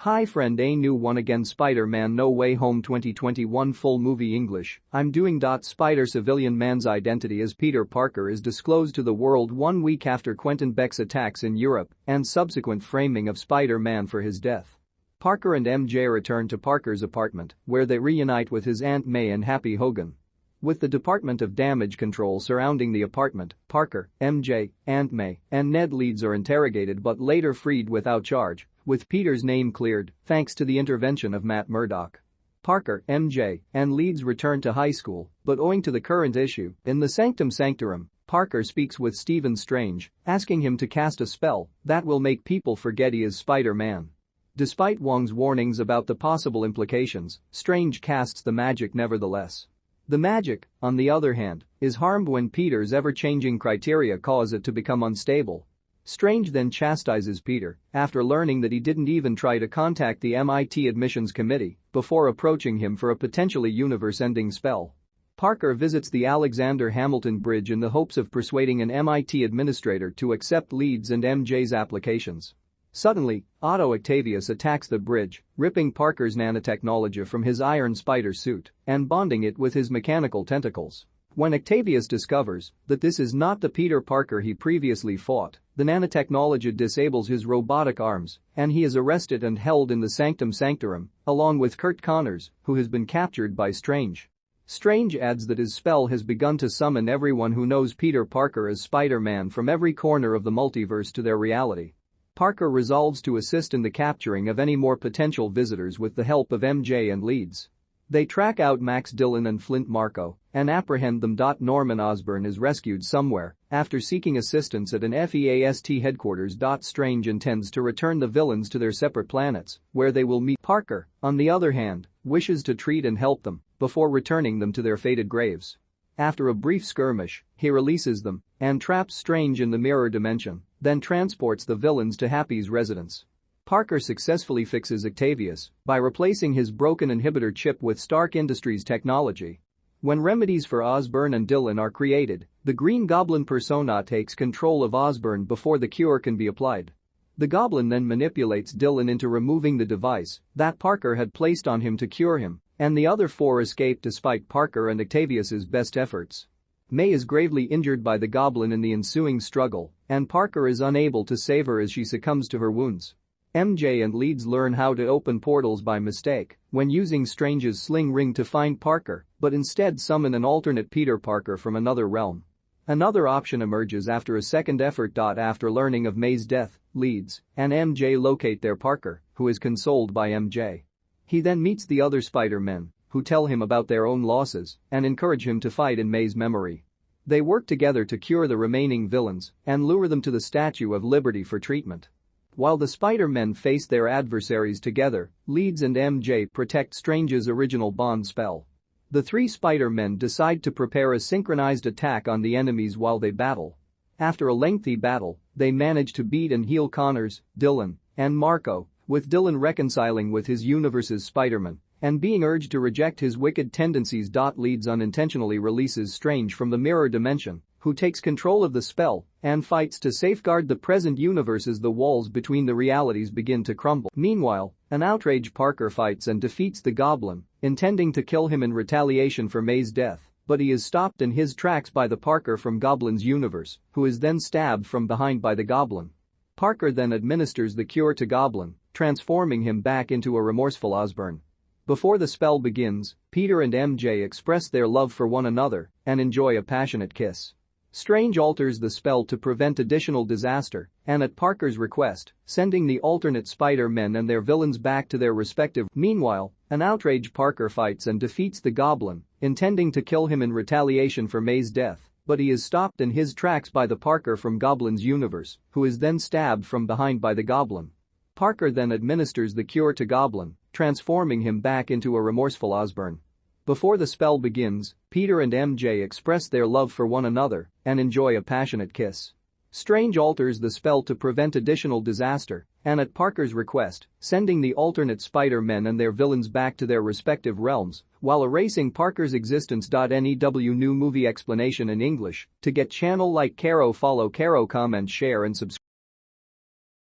Hi friend, a new one again. Spider-Man No Way Home 2021 full movie English. I'm doing. Spider civilian man's identity as Peter Parker is disclosed to the world 1 week after Quentin Beck's attacks in Europe and subsequent framing of Spider-Man for his death. Parker and MJ return to Parker's apartment, where they reunite with his Aunt May and Happy Hogan. With the Department of Damage Control surrounding the apartment, Parker, MJ, Aunt May, and Ned Leeds are interrogated but later freed without charge, with Peter's name cleared thanks to the intervention of Matt Murdock. Parker, MJ, and Leeds return to high school, but owing to the current issue, in the Sanctum Sanctorum, Parker speaks with Stephen Strange, asking him to cast a spell that will make people forget he is Spider-Man. Despite Wong's warnings about the possible implications, Strange casts the magic nevertheless. The magic, on the other hand, is harmed when Peter's ever-changing criteria cause it to become unstable. Strange then chastises Peter after learning that he didn't even try to contact the MIT admissions committee before approaching him for a potentially universe-ending spell. Parker visits the Alexander Hamilton Bridge in the hopes of persuading an MIT administrator to accept Leeds and MJ's applications. Suddenly, Otto Octavius attacks the bridge, ripping Parker's nanotechnology from his iron spider suit and bonding it with his mechanical tentacles. When Octavius discovers that this is not the Peter Parker he previously fought, the nanotechnology disables his robotic arms and he is arrested and held in the Sanctum Sanctorum, along with Kurt Connors, who has been captured by Strange. Strange adds that his spell has begun to summon everyone who knows Peter Parker as Spider-Man from every corner of the multiverse to their reality. Parker resolves to assist in the capturing of any more potential visitors with the help of MJ and Leeds. They track out Max Dillon and Flint Marko and apprehend them. Norman Osborn is rescued somewhere after seeking assistance at an FEAST headquarters. Strange intends to return the villains to their separate planets, where they will meet. Parker, on the other hand, wishes to treat and help them before returning them to their fated graves. After a brief skirmish, he releases them and traps Strange in the mirror dimension, then transports the villains to Happy's residence. Parker successfully fixes Octavius by replacing his broken inhibitor chip with Stark Industries technology. When remedies for Osborn and Dillon are created, the Green Goblin persona takes control of Osborn before the cure can be applied. The Goblin then manipulates Dillon into removing the device that Parker had placed on him to cure him, and the other four escape despite Parker and Octavius's best efforts. May is gravely injured by the Goblin in the ensuing struggle, and Parker is unable to save her as she succumbs to her wounds. MJ and Leeds learn how to open portals by mistake when using Strange's sling ring to find Parker, but instead summon an alternate Peter Parker from another realm. Another option emerges after a second effort. After learning of May's death, Leeds and MJ locate their Parker, who is consoled by MJ. He then meets the other Spider-Men, who tell him about their own losses and encourage him to fight in May's memory. They work together to cure the remaining villains and lure them to the Statue of Liberty for treatment. While the Spider-Men face their adversaries together, Leeds and MJ protect Strange's original bond spell. The three Spider-Men decide to prepare a synchronized attack on the enemies while they battle. After a lengthy battle, they manage to beat and heal Connors, Dillon, and Marko, with Dillon reconciling with his universe's Spider-Man and being urged to reject his wicked tendencies. Leeds unintentionally releases Strange from the mirror dimension, who takes control of the spell and fights to safeguard the present universe as the walls between the realities begin to crumble. Meanwhile, an outraged Parker fights and defeats the Goblin, intending to kill him in retaliation for May's death, but he is stopped in his tracks by the Parker from Goblin's universe, who is then stabbed from behind by the Goblin. Parker then administers the cure to Goblin, transforming him back into a remorseful Osborn. Before the spell begins, Peter and MJ express their love for one another and enjoy a passionate kiss. Strange alters the spell to prevent additional disaster and at Parker's request, sending the alternate Spider-Men and their villains back to their respective. Meanwhile, an outraged Parker fights and defeats the Goblin, intending to kill him in retaliation for May's death, but he is stopped in his tracks by the Parker from Goblin's universe, who is then stabbed from behind by the Goblin. Parker then administers the cure to Goblin, transforming him back into a remorseful Osborn. Before the spell begins, Peter and MJ express their love for one another and enjoy a passionate kiss. Strange alters the spell to prevent additional disaster and at Parker's request, sending the alternate Spider-Men and their villains back to their respective realms while erasing Parker's existence. New movie explanation in English. To get channel like Caro, follow Caro, comment, share and subscribe.